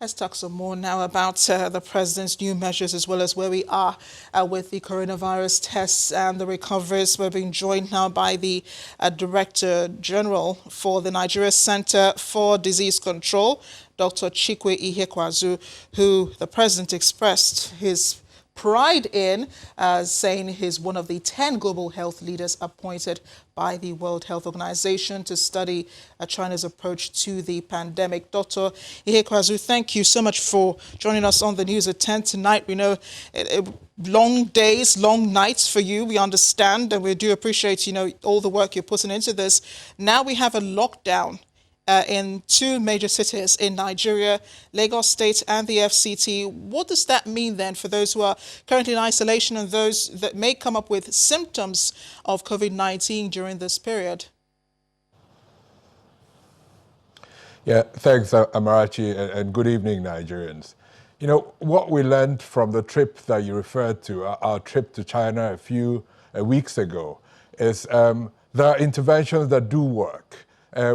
Let's talk some more now about the president's new measures as well as where we are with the coronavirus tests and the recoveries. We're being joined now by the Director General for the Nigeria Center for Disease Control, Dr. Chikwe Ihekwazu, who the president expressed his pride in, saying he's one of the 10 global health leaders appointed by the World Health Organization to study China's approach to the pandemic. Dr. Ihekwazu, thank you so much for joining us on the news at 10 tonight. We know long days, long nights for you. We understand, and we do appreciate, all the work you're putting into this. Now we have a lockdown in two major cities in Nigeria, Lagos State and the FCT. What does that mean then for those who are currently in isolation and those that may come up with symptoms of COVID-19 during this period? Yeah, thanks, Amarachi, and good evening, Nigerians. What we learned from the trip that you referred to, our trip to China a few weeks ago, is there are interventions that do work.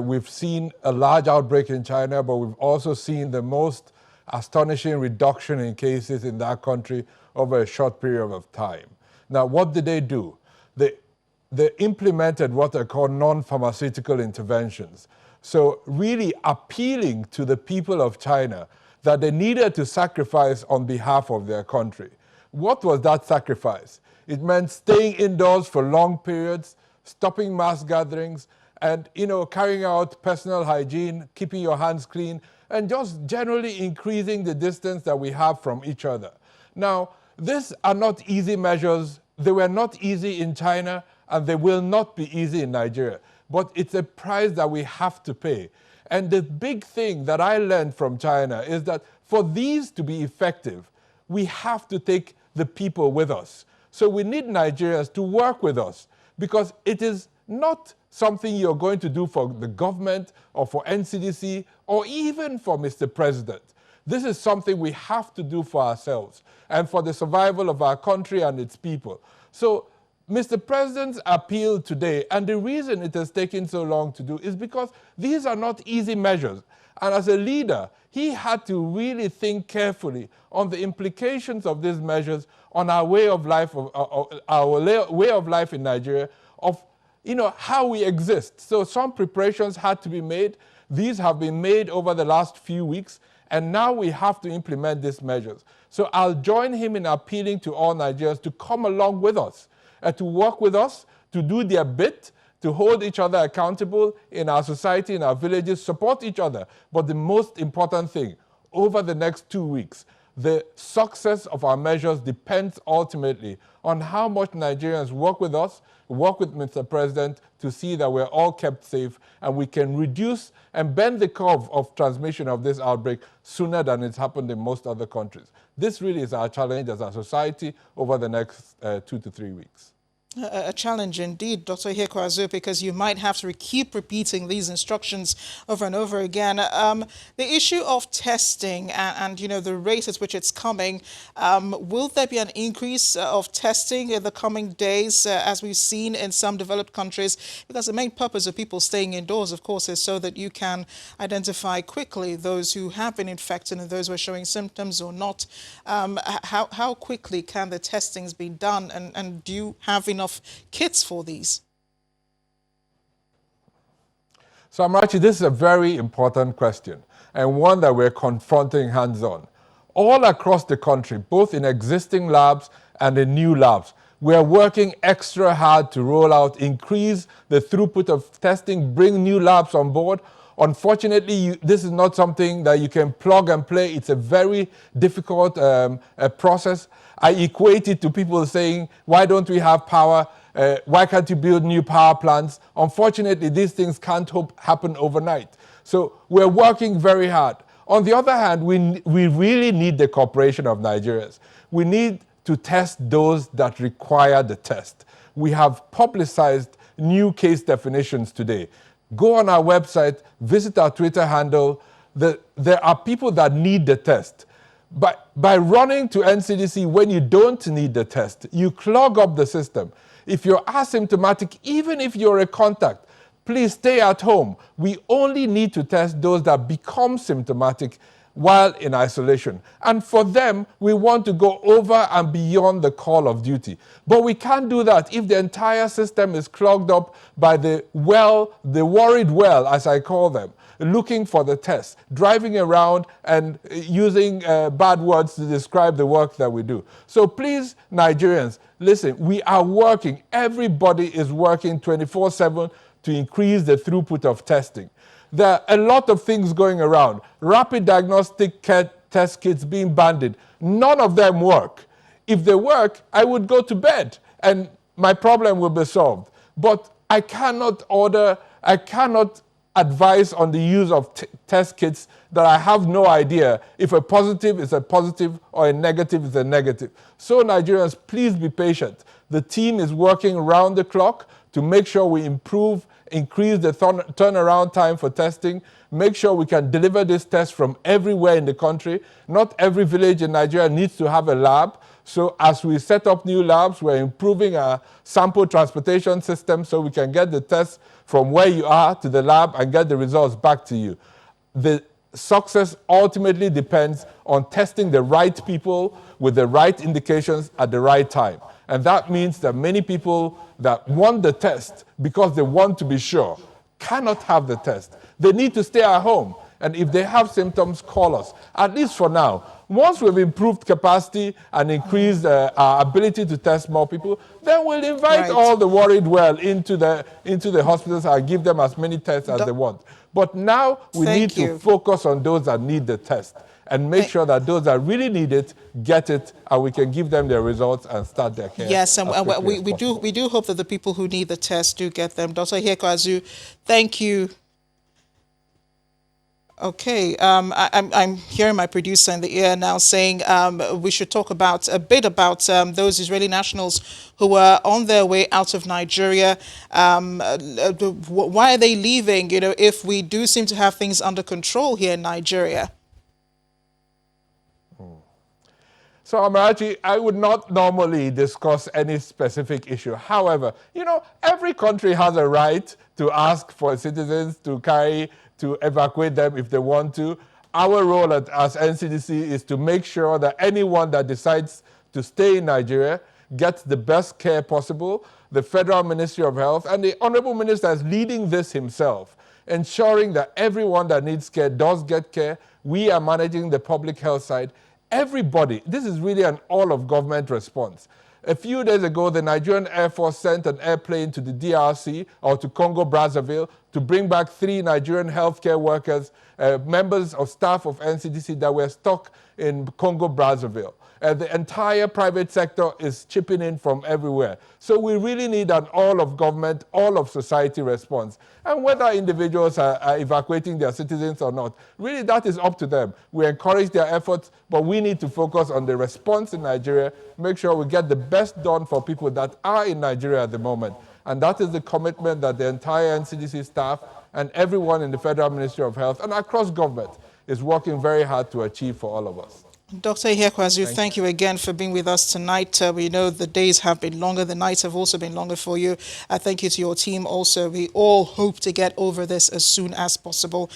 We've seen a large outbreak in China, but we've also seen the most astonishing reduction in cases in that country over a short period of time. Now, what did they do? They implemented what are called non-pharmaceutical interventions. So really appealing to the people of China that they needed to sacrifice on behalf of their country. What was that sacrifice? It meant staying indoors for long periods, stopping mass gatherings, and carrying out personal hygiene, keeping your hands clean, and just generally increasing the distance that we have from each other. Now, these are not easy measures. They were not easy in China, and they will not be easy in Nigeria. But it's a price that we have to pay. And the big thing that I learned from China is that for these to be effective, we have to take the people with us. So we need Nigerians to work with us, because it is not something you're going to do for the government or for NCDC or even for Mr. President. This is something we have to do for ourselves and for the survival of our country and its people. So Mr. President's appeal today, and the reason it has taken so long to do, is because these are not easy measures. And as a leader, he had to really think carefully on the implications of these measures on our way of life, way of life in Nigeria, of how we exist. So some preparations had to be made. These have been made over the last few weeks, and now we have to implement these measures. So I'll join him in appealing to all Nigerians to come along with us, to work with us, to do their bit, to hold each other accountable in our society, in our villages, support each other. But the most important thing, over the next 2 weeks, the success of our measures depends ultimately on how much Nigerians work with us, work with Mr. President to see that we're all kept safe and we can reduce and bend the curve of transmission of this outbreak sooner than it's happened in most other countries. This really is our challenge as a society over the next 2 to 3 weeks. A challenge indeed, Dr. Ihekwazu, because you might have to keep repeating these instructions over and over again. The issue of testing and the rate at which it's coming, will there be an increase of testing in the coming days, as we've seen in some developed countries? Because the main purpose of people staying indoors, of course, is so that you can identify quickly those who have been infected and those who are showing symptoms or not. How quickly can the testings be done, and do you have enough kits for these? So Amarachi, this is a very important question and one that we're confronting hands-on. All across the country, both in existing labs and in new labs, we're working extra hard to roll out, increase the throughput of testing, bring new labs on board. Unfortunately, this is not something that you can plug and play. It's a very difficult process. I equate it to people saying, why don't we have power? Why can't you build new power plants? Unfortunately, these things can't happen overnight. So we're working very hard. On the other hand, we really need the cooperation of Nigerians. We need to test those that require the test. We have publicized new case definitions today. Go on our website, visit our Twitter handle. There are people that need the test. But by running to NCDC when you don't need the test, you clog up the system. If you're asymptomatic, even if you're a contact, please stay at home. We only need to test those that become symptomatic while in isolation. And for them, we want to go over and beyond the call of duty. But we can't do that if the entire system is clogged up by the worried well, as I call them, looking for the test, driving around and using bad words to describe the work that we do. So please, Nigerians, listen, we are working. Everybody is working 24/7 to increase the throughput of testing. There are a lot of things going around. Rapid diagnostic test kits being bandied. None of them work. If they work, I would go to bed and my problem will be solved. But I cannot advise on the use of test kits that I have no idea if a positive is a positive or a negative is a negative. So Nigerians, please be patient. The team is working around the clock to make sure we increase the turnaround time for testing, make sure we can deliver this test from everywhere in the country. Not every village in Nigeria needs to have a lab. So as we set up new labs, we're improving our sample transportation system so we can get the test from where you are to the lab and get the results back to you. The success ultimately depends on testing the right people with the right indications at the right time. And that means that many people that want the test because they want to be sure cannot have the test. They need to stay at home. And if they have symptoms, call us, at least for now. Once we've improved capacity and increased our ability to test more people, then we'll invite all the worried well into the hospitals and give them as many tests as they want. But now we need to focus on those that need the test and make sure that those that really need it get it, and we can give them their results and start their care. Yes, and we do hope that the people who need the test do get them. Dr. Ihekweazu, thank you. Okay, I'm hearing my producer in the ear now saying we should talk a bit about those Israeli nationals who were on their way out of Nigeria. Why are they leaving? You know, if we do seem to have things under control here in Nigeria. So, Amarachi, I would not normally discuss any specific issue. However, you know, every country has a right to ask for citizens to evacuate them if they want to. Our role as NCDC is to make sure that anyone that decides to stay in Nigeria gets the best care possible. The Federal Ministry of Health and the Honorable Minister is leading this himself, ensuring that everyone that needs care does get care. We are managing the public health side. Everybody, this is really an all-of-government response. A few days ago, the Nigerian Air Force sent an airplane to the DRC or to Congo-Brazzaville to bring back 3 Nigerian healthcare workers, members of staff of NCDC that were stuck in Congo-Brazzaville. The entire private sector is chipping in from everywhere. So we really need an all-of-government, all-of-society response. And whether individuals are evacuating their citizens or not, really that is up to them. We encourage their efforts, but we need to focus on the response in Nigeria, make sure we get the best done for people that are in Nigeria at the moment. And that is the commitment that the entire NCDC staff and everyone in the Federal Ministry of Health and across government is working very hard to achieve for all of us. Dr. Ihekweazu, thank you again for being with us tonight. We know the days have been longer, the nights have also been longer for you. Thank you to your team also. We all hope to get over this as soon as possible.